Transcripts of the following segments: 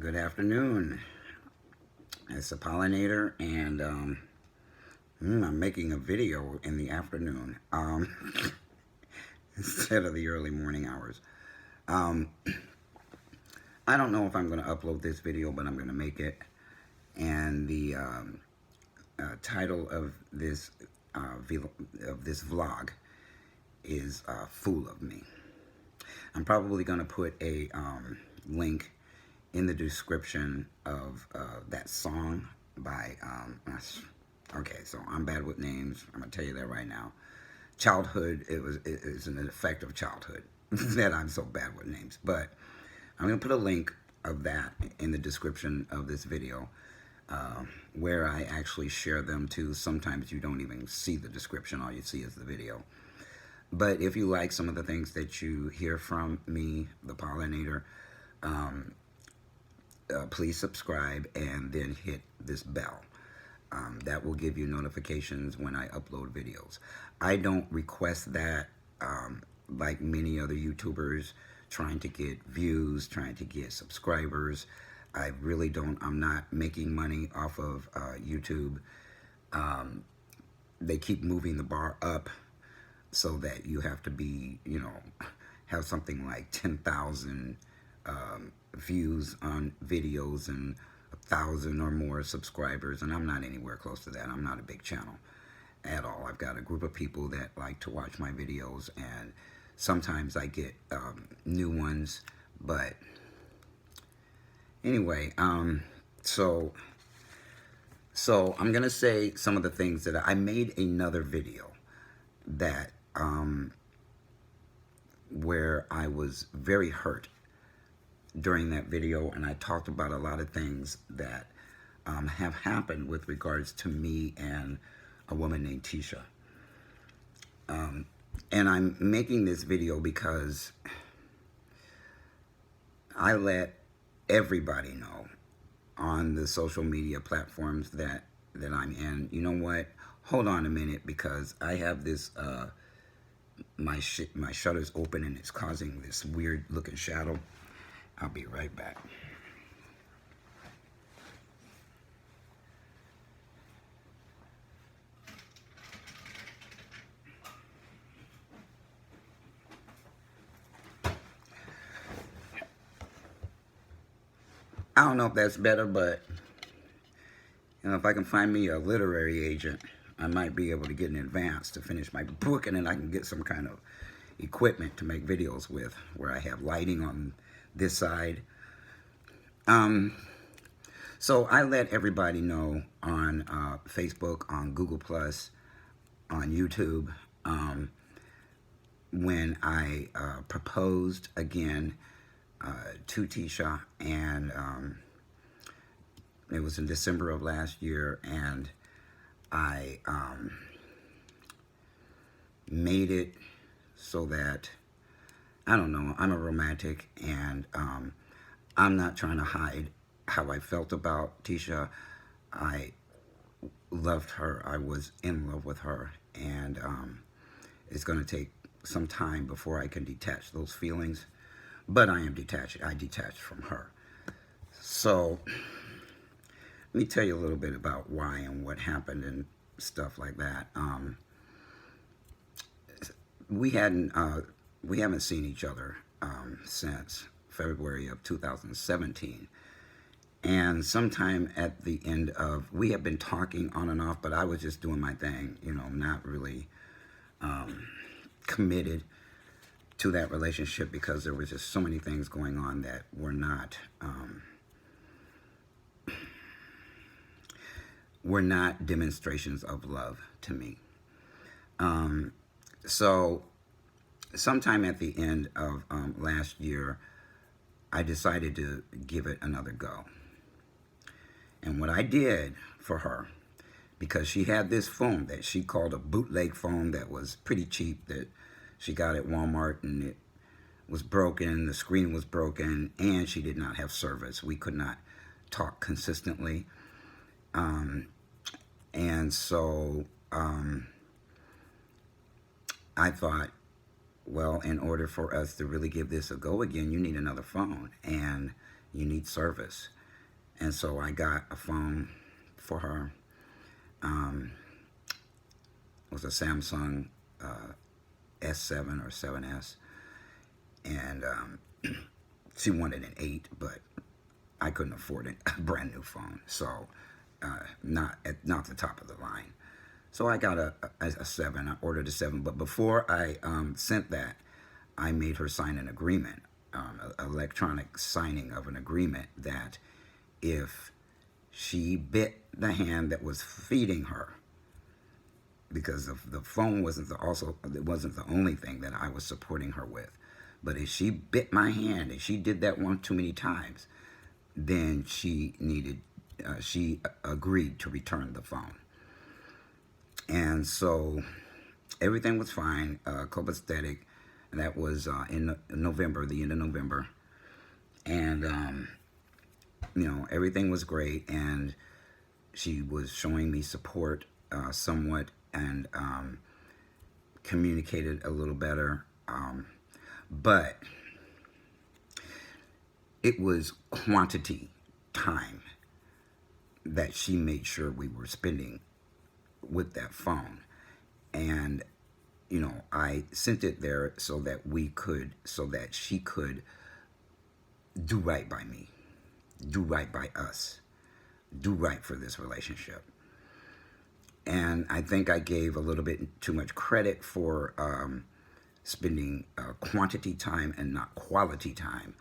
Good afternoon. It's a pollinator, and I'm making a video in the afternoon instead of the early morning hours. Um, I don't know if I'm going to upload this video, but I'm going to make it. And the title of this vlog is "Fool of Me." I'm probably going to put a link in the description of that song by okay, so I'm bad with names. I'm gonna tell you that right now. Childhood, it is an effect of childhood that I'm so bad with names. But I'm gonna put a link of that in the description of this video, where I actually share them too. Sometimes you don't even see the description, all you see is the video. But if you like some of the things that you hear from me, the pollinator, please subscribe and then hit this bell. That will give you notifications when I upload videos. I don't request that like many other YouTubers trying to get views, trying to get subscribers. I really don't. I'm not making money off of YouTube. They keep moving the bar up so that you have to be, have something like 10,000 views on videos and 1,000 or more subscribers, and I'm not anywhere close to that. I'm not a big channel at all. I've got a group of people that like to watch my videos, and sometimes I get new ones. But anyway, so I'm gonna say some of the things that I made another video that where I was very hurt during that video, and I talked about a lot of things that have happened with regards to me and a woman named Tisha. And I'm making this video because I let everybody know on the social media platforms that I'm in. You know what? Hold on a minute, because I have this my shutter's open and it's causing this weird looking shadow. I'll be right back. I don't know if that's better, but if I can find me a literary agent, I might be able to get an advance to finish my book, and then I can get some kind of equipment to make videos with, where I have lighting on this side. So I let everybody know on Facebook, on Google+, on YouTube, when I proposed again to Tisha, and it was in December of last year, and I made it so that, I don't know, I'm a romantic, and I'm not trying to hide how I felt about Tisha. I loved her. I was in love with her, and it's going to take some time before I can detach those feelings, but I am detached. I detached from her. So let me tell you a little bit about why and what happened and stuff like that. We haven't seen each other since February of 2017. And sometime at the end of, we have been talking on and off, but I was just doing my thing, not really committed to that relationship, because there was just so many things going on that were not demonstrations of love to me. So sometime at the end of last year, I decided to give it another go. And what I did for her, because she had this phone that she called a bootleg phone that was pretty cheap, that she got at Walmart, and it was broken, the screen was broken, and she did not have service. We could not talk consistently. And so I thought, well, in order for us to really give this a go again, you need another phone. And You need service. And so I got a phone for her. It was a Samsung S7 or 7S. And she wanted an 8, but I couldn't afford a brand new phone. So not the top of the line. So I got a 7. I ordered a 7. But before I sent that, I made her sign an agreement, electronic signing of an agreement that if she bit the hand that was feeding her, because the phone wasn't it wasn't the only thing that I was supporting her with, but if she bit my hand, if she did that one too many times, then she agreed to return the phone. And so everything was fine, copacetic. That was in November, the end of November. And, everything was great. And she was showing me support somewhat, and communicated a little better. But it was quantity time that she made sure we were spending with that phone. And I sent it there so that she could do right by me, do right by us, do right for this relationship. And I think I gave a little bit too much credit for spending quantity time and not quality time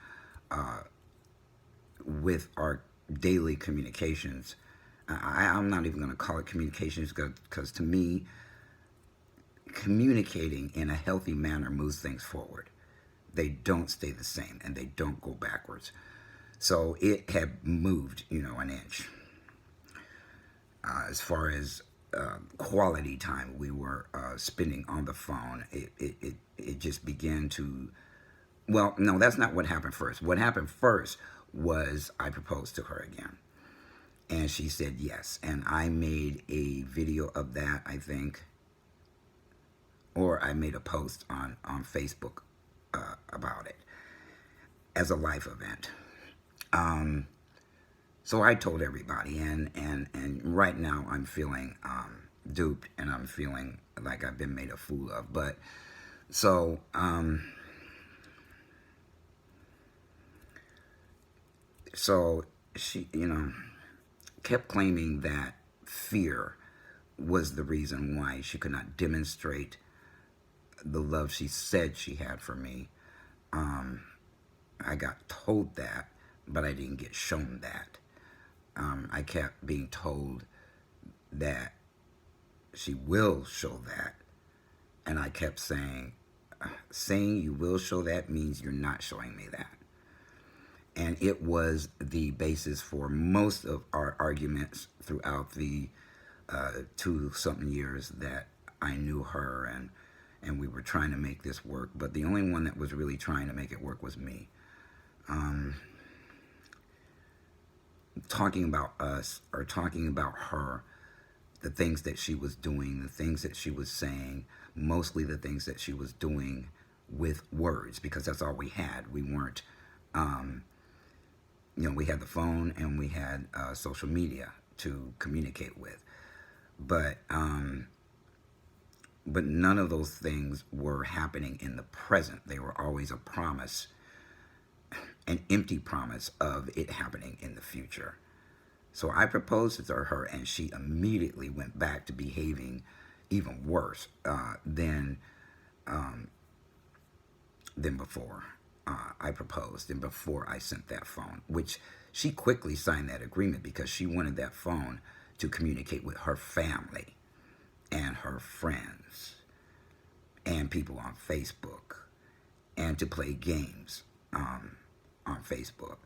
with our daily communications. I'm not even going to call it communications, because to me, communicating in a healthy manner moves things forward. They don't stay the same, and they don't go backwards. So it had moved, an inch. As far as quality time we were spending on the phone, it just began to, well, no, that's not what happened first. What happened first was I proposed to her again. And she said yes. And I made a video of that, I think. Or I made a post on Facebook about it as a life event. So I told everybody. And right now I'm feeling duped. And I'm feeling like I've been made a fool of. But so... So she, kept claiming that fear was the reason why she could not demonstrate the love she said she had for me. I got told that, but I didn't get shown that. I kept being told that she will show that, and I kept saying you will show that means you're not showing me that. And it was the basis for most of our arguments throughout the 2-something years that I knew her, and we were trying to make this work. But the only one that was really trying to make it work was me. Talking about us, or talking about her, the things that she was doing, the things that she was saying, mostly the things that she was doing with words, because that's all we had. We weren't... we had the phone and we had social media to communicate with, but none of those things were happening in the present. They were always a promise, an empty promise of it happening in the future. So I proposed to her, and she immediately went back to behaving even worse than before. I proposed and before I sent that phone, which she quickly signed that agreement because she wanted that phone to communicate with her family and her friends and people on Facebook, and to play games on Facebook,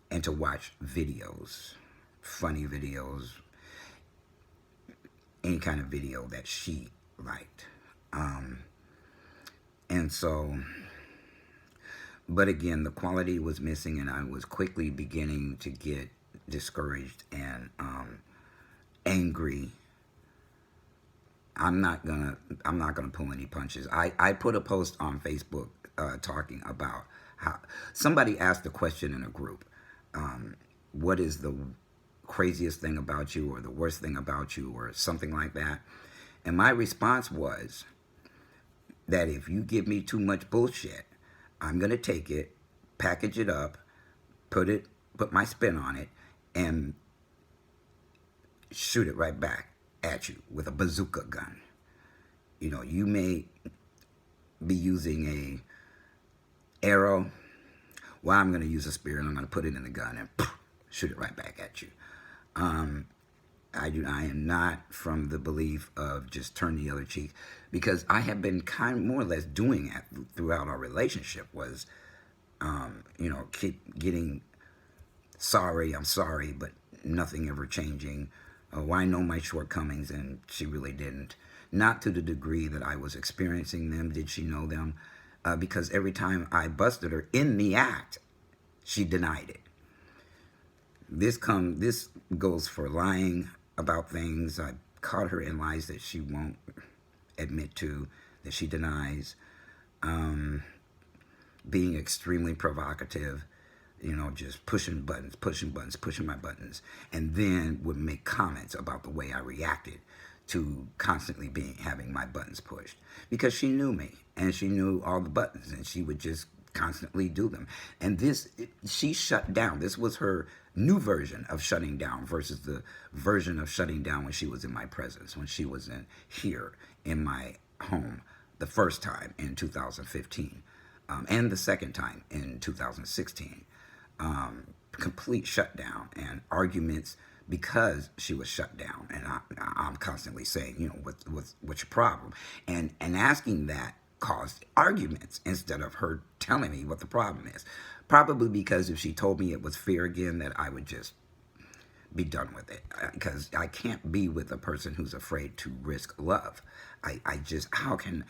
and to watch videos, funny videos, any kind of video that she liked. And so... But again, the quality was missing, and I was quickly beginning to get discouraged and angry. I'm not gonna pull any punches. I put a post on Facebook talking about Somebody asked a question in a group, what is the craziest thing about you or the worst thing about you or something like that? And my response was that if you give me too much bullshit, I'm going to take it, package it up, put my spin on it, and shoot it right back at you with a bazooka gun. You know, you may be using a arrow. Well, I'm going to use a spear and I'm going to put it in the gun and poof, shoot it right back at you. I am not from the belief of just turn the other cheek, because I have been kind of more or less doing that throughout our relationship. Was keep getting sorry, I'm sorry, but nothing ever changing. Well, I know my shortcomings, and she really didn't. Not to the degree that I was experiencing them did she know them, because every time I busted her in the act, she denied it. This goes for lying about things. I caught her in lies that she won't admit to, that she denies. Being extremely provocative, just pushing my buttons, and then would make comments about the way I reacted to constantly having my buttons pushed, because she knew me and she knew all the buttons, and she would just constantly do them. And she shut down. This was her new version of shutting down versus the version of shutting down when she was in my presence, when she was here in my home the first time in 2015, and the second time in 2016. Complete shutdown and arguments because she was shut down. And I'm constantly saying, what's your problem? And asking that caused arguments instead of her telling me what the problem is. Probably because if she told me it was fear again, that I would just be done with it. Because I can't be with a person who's afraid to risk love. How can,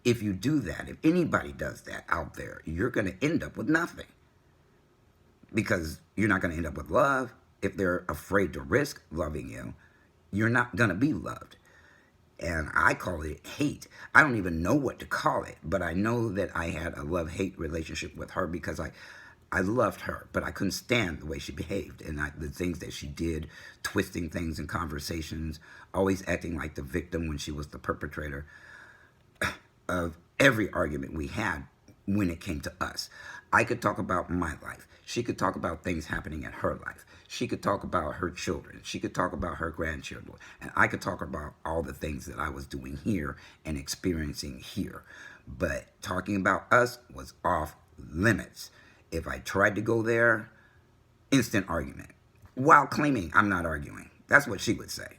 if you do that, if anybody does that out there, you're going to end up with nothing. Because you're not going to end up with love. If they're afraid to risk loving you, you're not going to be loved. And I call it hate. I don't even know what to call it, but I know that I had a love-hate relationship with her because I loved her, but I couldn't stand the way she behaved and the things that she did, twisting things in conversations, always acting like the victim when she was the perpetrator of every argument we had when it came to us. I could talk about my life. She could talk about things happening in her life. She could talk about her children. She could talk about her grandchildren. And I could talk about all the things that I was doing here and experiencing here. But talking about us was off limits. If I tried to go there, instant argument, while claiming I'm not arguing. That's what she would say.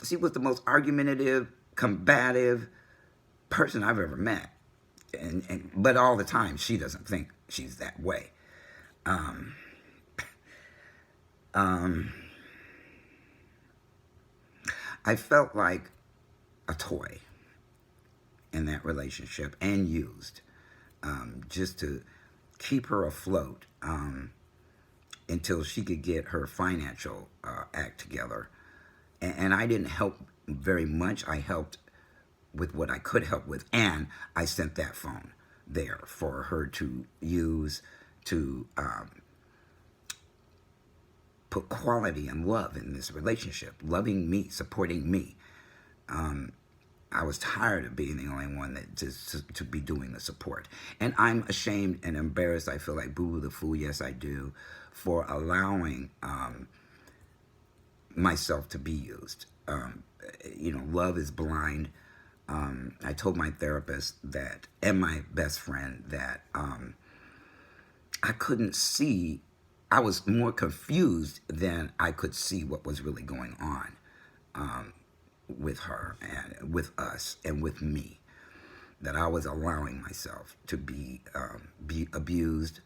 She was the most argumentative, combative person I've ever met. But all the time, she doesn't think she's that way. I felt like a toy in that relationship, and used just to keep her afloat until she could get her financial act together. And I didn't help very much. I helped with what I could help with, and I sent that phone there for her to use to put quality and love in this relationship, loving me, supporting me. I was tired of being the only one that to be doing the support. And I'm ashamed and embarrassed. I feel like boo-boo the fool, yes I do, for allowing myself to be used. Love is blind. I told my therapist that, and my best friend, that I couldn't see. I was more confused than I could see what was really going on with her and with us and with me. That I was allowing myself to be abused,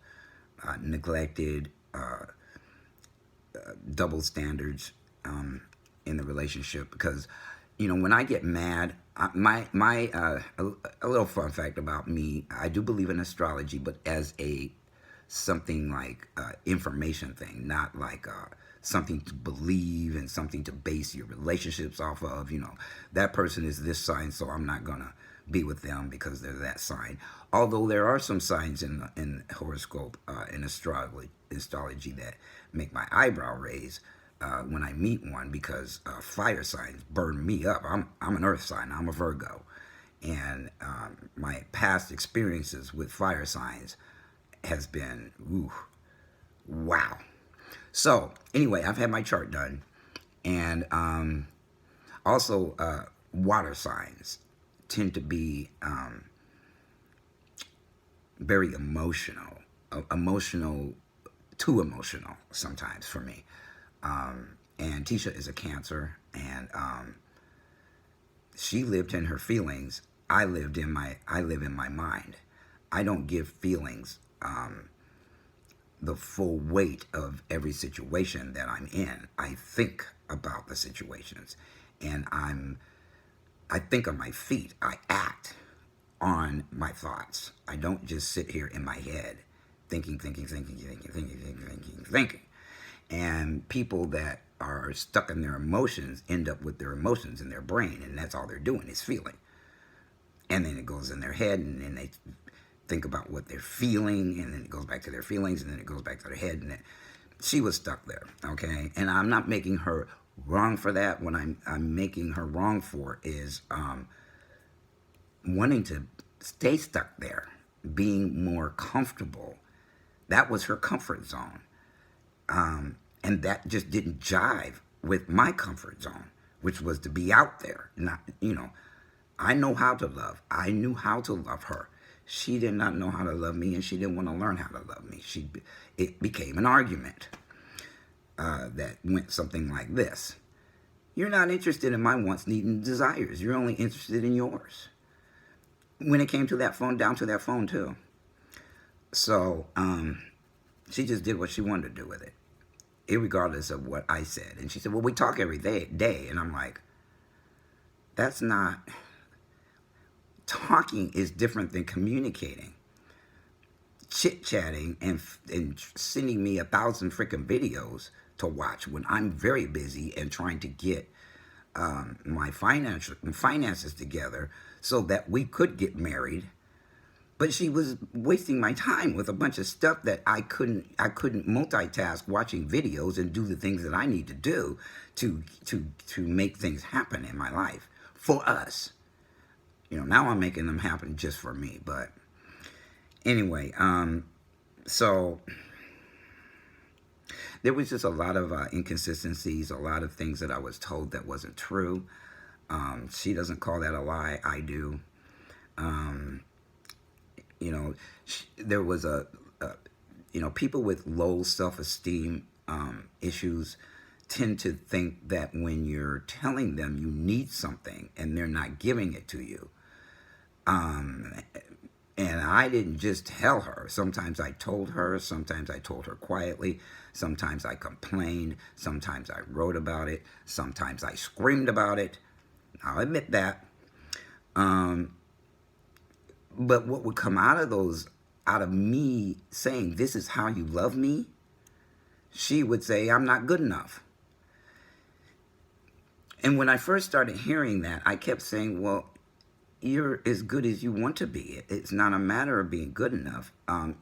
neglected, double standards in the relationship. Because when I get mad, a little fun fact about me, I do believe in astrology, but as something like information thing, not like something to believe and something to base your relationships off of. That person is this sign, so I'm not gonna be with them because they're that sign. Although there are some signs in horoscope, in astrology that make my eyebrow raise when I meet one, because fire signs burn me up. I'm an earth sign. I'm a Virgo. And my past experiences with fire signs has been, ooh, wow. So anyway, I've had my chart done. And also water signs tend to be very emotional, too emotional sometimes for me. And Tisha is a Cancer, and she lived in her feelings. I live in my mind. I don't give feelings the full weight of every situation that I'm in. I think about the situations, and I think on my feet. I act on my thoughts. I don't just sit here in my head thinking. And people that are stuck in their emotions end up with their emotions in their brain, and that's all they're doing is feeling. And then it goes in their head, and then they think about what they're feeling, and then it goes back to their feelings, and then it goes back to their head. And she was stuck there, okay? And I'm not making her wrong for that. What I'm making her wrong for is wanting to stay stuck there, being more comfortable. That was her comfort zone. And that just didn't jive with my comfort zone, which was to be out there. Not, I know how to love. I knew how to love her. She did not know how to love me, and she didn't want to learn how to love me. It became an argument that went something like this. You're not interested in my wants, needs, and desires. You're only interested in yours. When it came to that phone, down to that phone too. So she just did what she wanted to do with it, irregardless of what I said. And she said, well, we talk every day. And I'm like, that's not... Talking is different than communicating. Chit-chatting and sending me 1,000 freaking videos to watch when I'm very busy and trying to get my finances together so that we could get married. But she was wasting my time with a bunch of stuff that I couldn't multitask watching videos and do the things that I need to do to make things happen in my life for us. Now I'm making them happen just for me. But anyway, so there was just a lot of inconsistencies, a lot of things that I was told that wasn't true. She doesn't call that a lie. I do. There was people with low self-esteem issues tend to think that when you're telling them you need something and they're not giving it to you. And I didn't just tell her. Sometimes I told her. Sometimes I told her quietly. Sometimes I complained. Sometimes I wrote about it. Sometimes I screamed about it. I'll admit that. But what would come out of me saying, this is how you love me, she would say, I'm not good enough. And when I first started hearing that, I kept saying, well, you're as good as you want to be. It's not a matter of being good enough.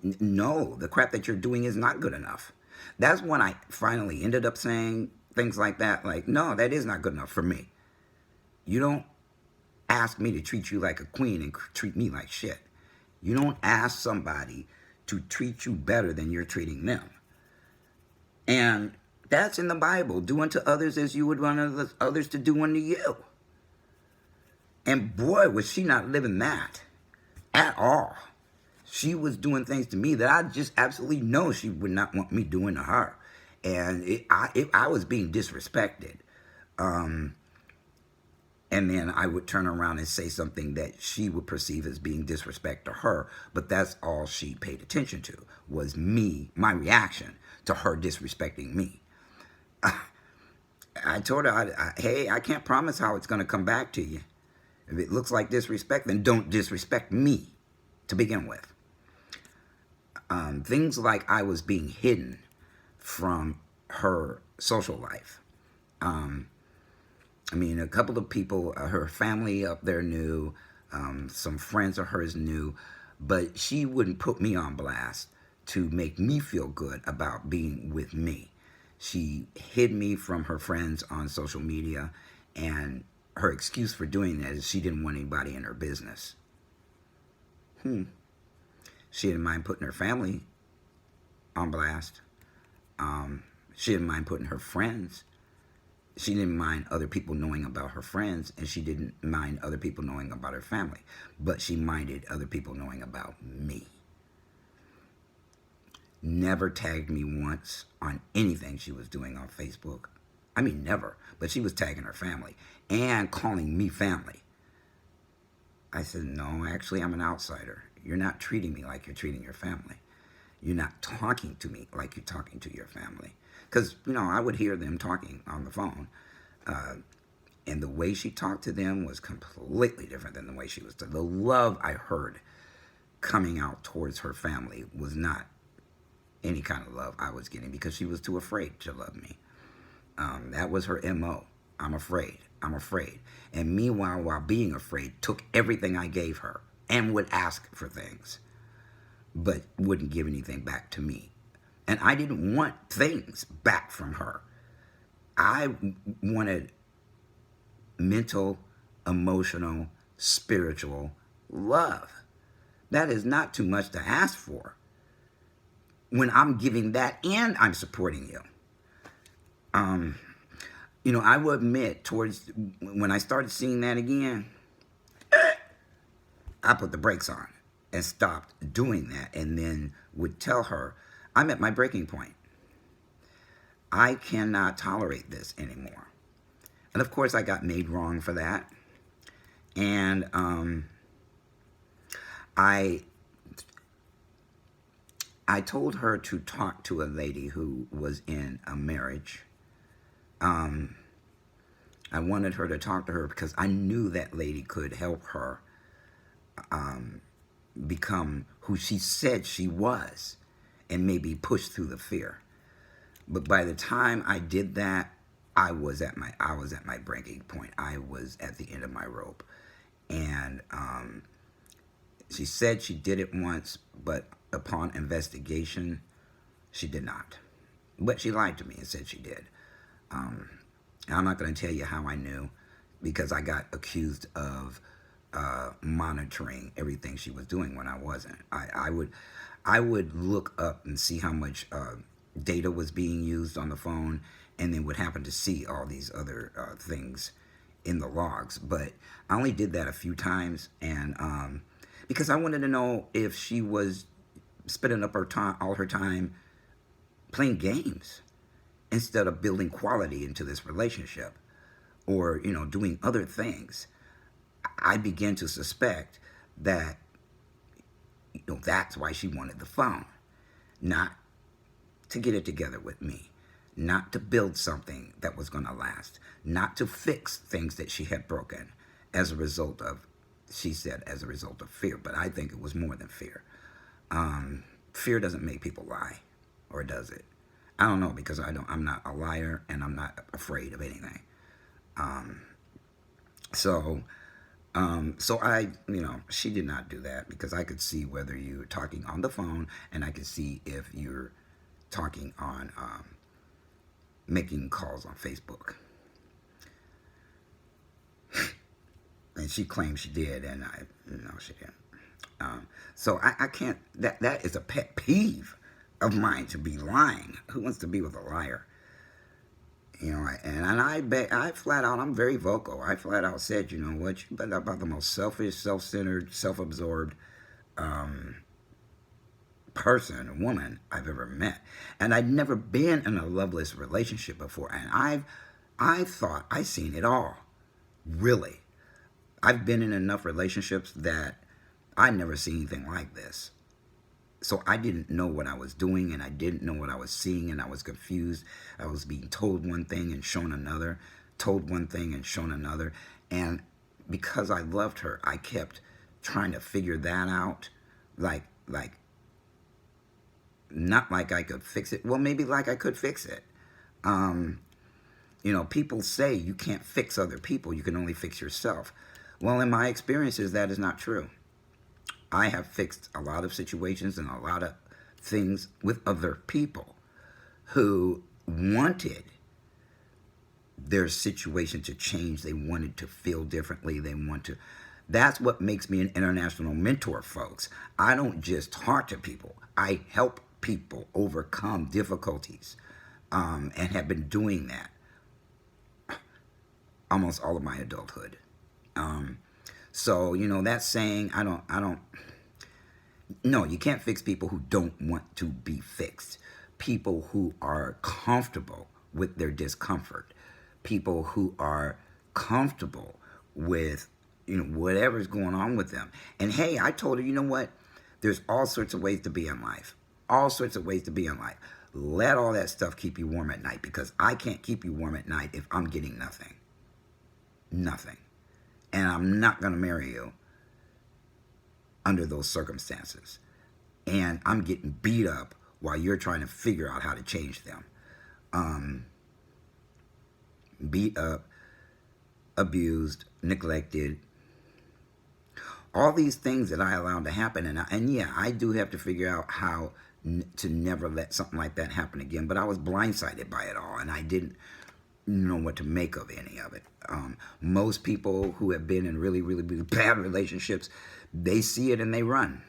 No, the crap that you're doing is not good enough. That's when I finally ended up saying things like that. Like, no, that is not good enough for me. You don't ask me to treat you like a queen and treat me like shit. You don't ask somebody to treat you better than you're treating them. And that's in the Bible. Do unto others as you would want others to do unto you. And boy, was she not living that at all. She was doing things to me that I just absolutely know she would not want me doing to her. And I was being disrespected. And then I would turn around and say something that she would perceive as being disrespect to her. But that's all she paid attention to, was me, my reaction to her disrespecting me. I told her, hey, I can't promise how it's going to come back to you. If it looks like disrespect, then don't disrespect me to begin with. Things like I was being hidden from her social life. A couple of people, her family up there knew. Some friends of hers knew, but she wouldn't put me on blast to make me feel good about being with me. She hid me from her friends on social media, and her excuse for doing that is she didn't want anybody in her business. She didn't mind putting her family on blast. She didn't mind putting her friends. She didn't mind other people knowing about her friends, and she didn't mind other people knowing about her family. But she minded other people knowing about me. Never tagged me once on anything she was doing on Facebook. I mean, never. But she was tagging her family and calling me family. I said, no, actually, I'm an outsider. You're not treating me like you're treating your family. You're not talking to me like you're talking to your family. Because, I would hear them talking on the phone. And the way she talked to them was completely different than the way she was. The love I heard coming out towards her family was not any kind of love I was getting, because she was too afraid to love me. That was her MO. I'm afraid. I'm afraid. And meanwhile, while being afraid, took everything I gave her and would ask for things, but wouldn't give anything back to me. And I didn't want things back from her. I wanted mental, emotional, spiritual love. That is not too much to ask for when I'm giving that and I'm supporting you. I will admit, towards when I started seeing that again, I put the brakes on and stopped doing that, and then would tell her, I'm at my breaking point. I cannot tolerate this anymore. And of course, I got made wrong for that. And I told her to talk to a lady who was in a marriage. I wanted her to talk to her because I knew that lady could help her become who she said she was, and maybe push through the fear. But by the time I did that, I was at my breaking point. I was at the end of my rope. And she said she did it once, but upon investigation, she did not. But she lied to me and said she did. I'm not going to tell you how I knew, because I got accused of monitoring everything she was doing when I wasn't. I would look up and see how much data was being used on the phone, and then would happen to see all these other things in the logs. But I only did that a few times, and because I wanted to know if she was spending up all her time playing games instead of building quality into this relationship, or doing other things. I began to suspect that that's why she wanted the phone, not to get it together with me, not to build something that was going to last, not to fix things that she had broken as a result of, she said, as a result of fear. But I think it was more than fear. Fear doesn't make people lie, or does it? I don't know, because I'm not a liar, and I'm not afraid of anything. So I, she did not do that, because I could see whether you're talking on the phone, and I could see if you're talking on making calls on Facebook. And she claimed she did, and no, she didn't. So I can't. That is a pet peeve of mine, to be lying. Who wants to be with a liar? And I flat out, I'm very vocal. I flat out said, what, you're about the most selfish, self-centered, self-absorbed person, woman I've ever met. And I'd never been in a loveless relationship before. And I thought I seen it all. Really. I've been in enough relationships that I'd never seen anything like this. So I didn't know what I was doing, and I didn't know what I was seeing, and I was confused. I was being told one thing and shown another, told one thing and shown another. And because I loved her, I kept trying to figure that out. Like, not like I could fix it. Well, maybe like I could fix it. People say you can't fix other people. You can only fix yourself. Well, in my experiences, that is not true. I have fixed a lot of situations and a lot of things with other people who wanted their situation to change. They wanted to feel differently. They want to. That's what makes me an international mentor, folks. I don't just talk to people. I help people overcome difficulties, and have been doing that almost all of my adulthood. So that saying, I don't. No, you can't fix people who don't want to be fixed. People who are comfortable with their discomfort. People who are comfortable with whatever's going on with them. And hey, I told her, you know what? There's all sorts of ways to be in life. All sorts of ways to be in life. Let all that stuff keep you warm at night, because I can't keep you warm at night if I'm getting nothing. Nothing. And I'm not going to marry you under those circumstances. And I'm getting beat up while you're trying to figure out how to change them. Beat up, abused, neglected, all these things that I allowed to happen. And yeah, I do have to figure out how to never let something like that happen again. But I was blindsided by it all, and I didn't know what to make of any of it. Most people who have been in really, really, really bad relationships, they see it and they run.